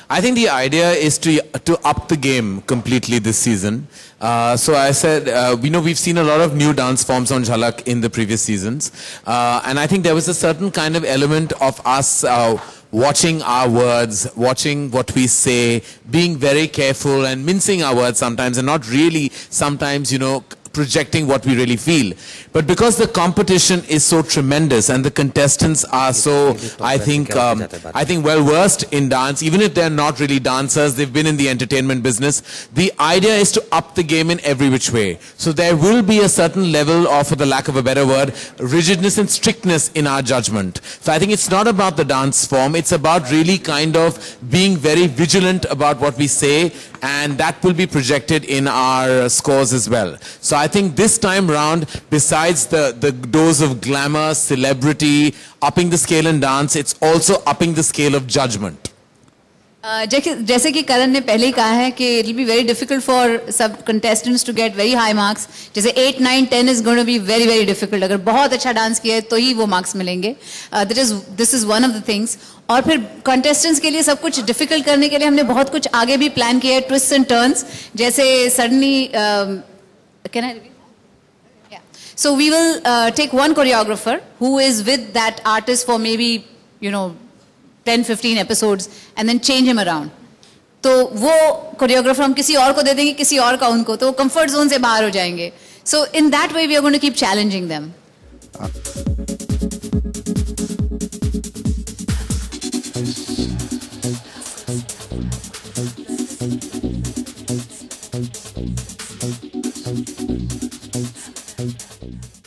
I think the idea is to up the game completely this season. So I said, we've seen a lot of new dance forms on Jhalak in the previous seasons. And I think there was a certain kind of element of us watching our words, watching what we say, being very careful and mincing our words sometimes and not really sometimes, projecting what we really feel. But because the competition is so tremendous and the contestants are so, I think well versed in dance, even if they're not really dancers, they've been in the entertainment business. The idea is to up the game in every which way. So there will be a certain level of, for the lack of a better word, rigidness and strictness in our judgment. So I think it's not about the dance form, it's about really kind of being very vigilant about what we say, and that will be projected in our scores as well. So I think this time round, besides the dose of glamour, celebrity, upping the scale in dance, it's also upping the scale of judgment. जैसे कि करण ने पहले ही कहा है कि it will be very difficult for सब contestants to get very high marks. जैसे 8, 9, 10 is going to be very very difficult. अगर बहुत अच्छा डांस किया है तो ही वो marks मिलेंगे. This is one of the things. और फिर contestants के लिए सब कुछ difficult करने के लिए हमने बहुत कुछ आगे भी plan किया है, twists and turns. जैसे suddenly, can I repeat? Yeah. So we will take one choreographer who is with that artist for maybe 10-15 episodes and then change him around. तो वो choreographer हम किसी और को दे देंगे, किसी और का उनको, तो comfort zone से बाहर हो जाएंगे. So in that way we are going to keep challenging them.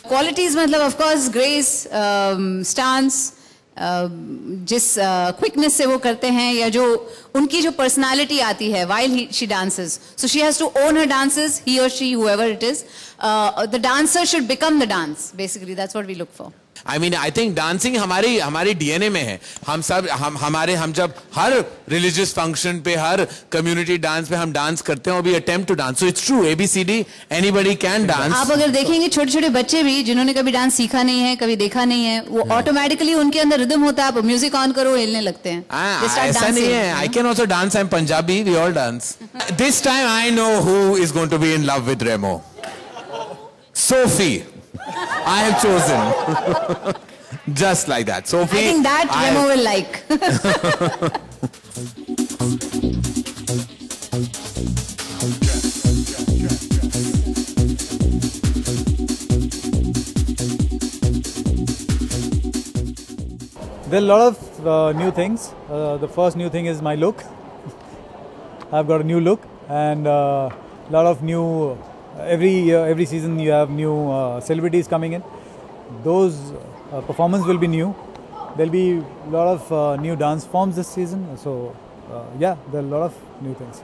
Qualities मतलब of course grace, stance, जिस क्विकनेस से वो करते हैं या जो उनकी जो पर्सनालिटी आती है while she dances, so she has to own her dances, he or she, whoever it is, the dancer should become the dance. Basically that's what we look for. I mean, I think dancing हमारी DNA में है. हम जब हर religious function पे, हर community dance पे हम dance करते हैं, और we attempt to dance. So it's true, ABCD, anybody can dance. आप अगर देखेंगे छोटे-छोटे बच्चे भी जिन्होंने कभी डांस सीखा नहीं है, कभी देखा नहीं है, वो automatically उनके अंदर rhythm होता है, आप म्यूजिक ऑन करो हिलने लगते हैं. ऐसा नहीं है. I can also dance. I'm Punjabi. We all dance. This time I know who is going to be in love with Remo. Sophie. I have chosen. Just like that. Sophie. I think that Remo will like. There are a lot of new things. The first new thing is my look. I've got a new look, and a lot of new. Every season you have new celebrities coming in. Those performances will be new. There'll be a lot of new dance forms this season. So yeah, there are a lot of new things.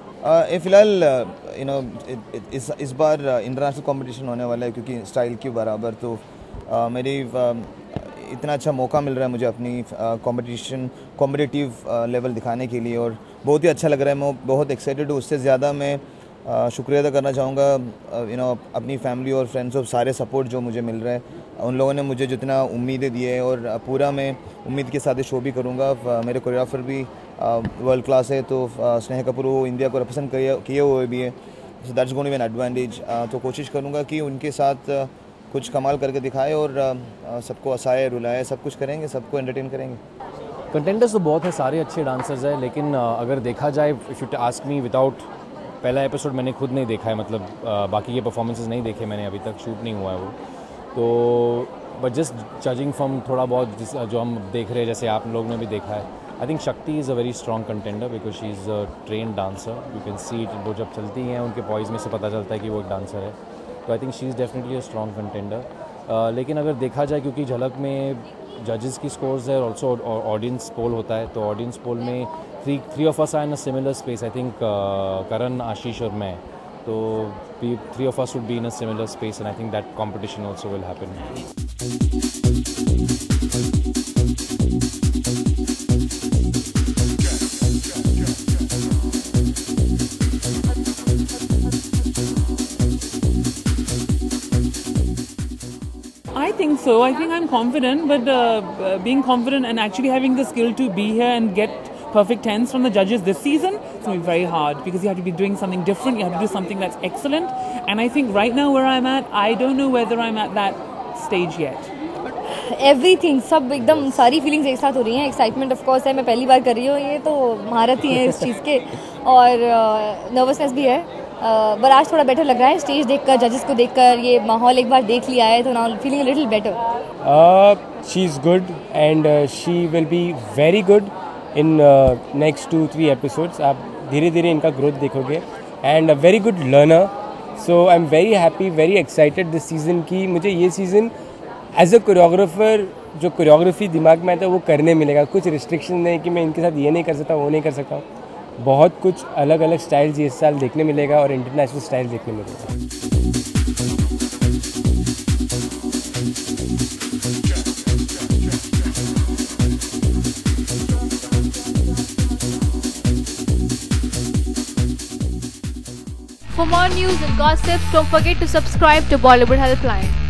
फिलहाल इस बार international competition होने वाला है क्योंकि style के बराबर, तो मेरी इतना अच्छा मौका मिल रहा है मुझे अपनी कॉम्पिटिटिव लेवल दिखाने के लिए, और बहुत ही अच्छा लग रहा है. मैं बहुत एक्साइटेड हूँ. उससे ज़्यादा मैं शुक्रिया अदा करना चाहूँगा अपनी फैमिली और फ्रेंड्स और सारे सपोर्ट जो मुझे मिल रहा है. उन लोगों ने मुझे जितना उम्मीदें दी है, और पूरा मैं उम्मीद के साथ शो भी करूँगा. मेरे कोरियोग्राफर भी वर्ल्ड क्लास है, तो स्नेहा कपूर वो इंडिया को रिप्रेजेंट किए हुए भी है. So that's going to be an advantage. तो कोशिश करूँगा कि उनके साथ कुछ कमाल करके दिखाए और सबको हंसाए रुलाए, सब कुछ करेंगे, सबको एंटरटेन करेंगे. कंटेंडर्स तो बहुत हैं, सारे अच्छे डांसर्स हैं, लेकिन अगर देखा जाए, if you ask me, without पहला एपिसोड मैंने खुद नहीं देखा है, मतलब बाकी के परफॉर्मेंसेस नहीं देखे मैंने, अभी तक शूट नहीं हुआ है वो, तो बट जस्ट जजिंग फ्रॉम थोड़ा बहुत जो हम देख रहे हैं, जैसे आप लोग ने भी देखा है, आई थिंक शक्ति is a very strong contender because she is a train dancer. You can see it, वो जब चलती हैं उनके पॉइज में से पता चलता है कि वो एक डांसर है. तो I think she is definitely a strong contender. लेकिन अगर देखा जाए, क्योंकि झलक में जजेस की स्कोर्स है, ऑल्सो ऑडियंस पोल होता है, तो ऑडियंस पोल में three of us are in a similar space. I think Karan, Ashish और मैं, तो three of us would be in a similar space, and I think that competition also will happen. I think so. I think I'm confident, but being confident and actually having the skill to be here and get perfect tens from the judges this season, it's going to be very hard because you have to be doing something different. You have to do something that's excellent. And I think right now where I'm at, I don't know whether I'm at that stage yet. Everything सब एकदम सारी feelings एक साथ हो रही हैं. Excitement of course है, मैं पहली बार कर रही हूँ, ये तो महारत ही है इस चीज़ के, और नर्वसनेस भी है, पर आज थोड़ा बेटर लग रहा है. स्टेज देखकर, जजेस को देखकर, ये माहौल एक बार देख लिया है, तो now feeling a little better. She is good and she will be very good in next 2-3 episodes. आप धीरे धीरे इनका ग्रोथ देखोगे, and a very good learner. So I am very happy, very excited this season की. मुझे ये season as a choreographer जो choreography दिमाग में आता है वो करने मिलेगा. कुछ रिस्ट्रिक्शन नहीं कि मैं इनके साथ ये नहीं कर सकता, वो नहीं कर सकता. बहुत कुछ अलग अलग स्टाइल्स इस साल देखने मिलेगा, और इंटरनेशनल स्टाइल देखने मिलेगा. For more news and gossip, don't forget to subscribe to Bollywood Helpline.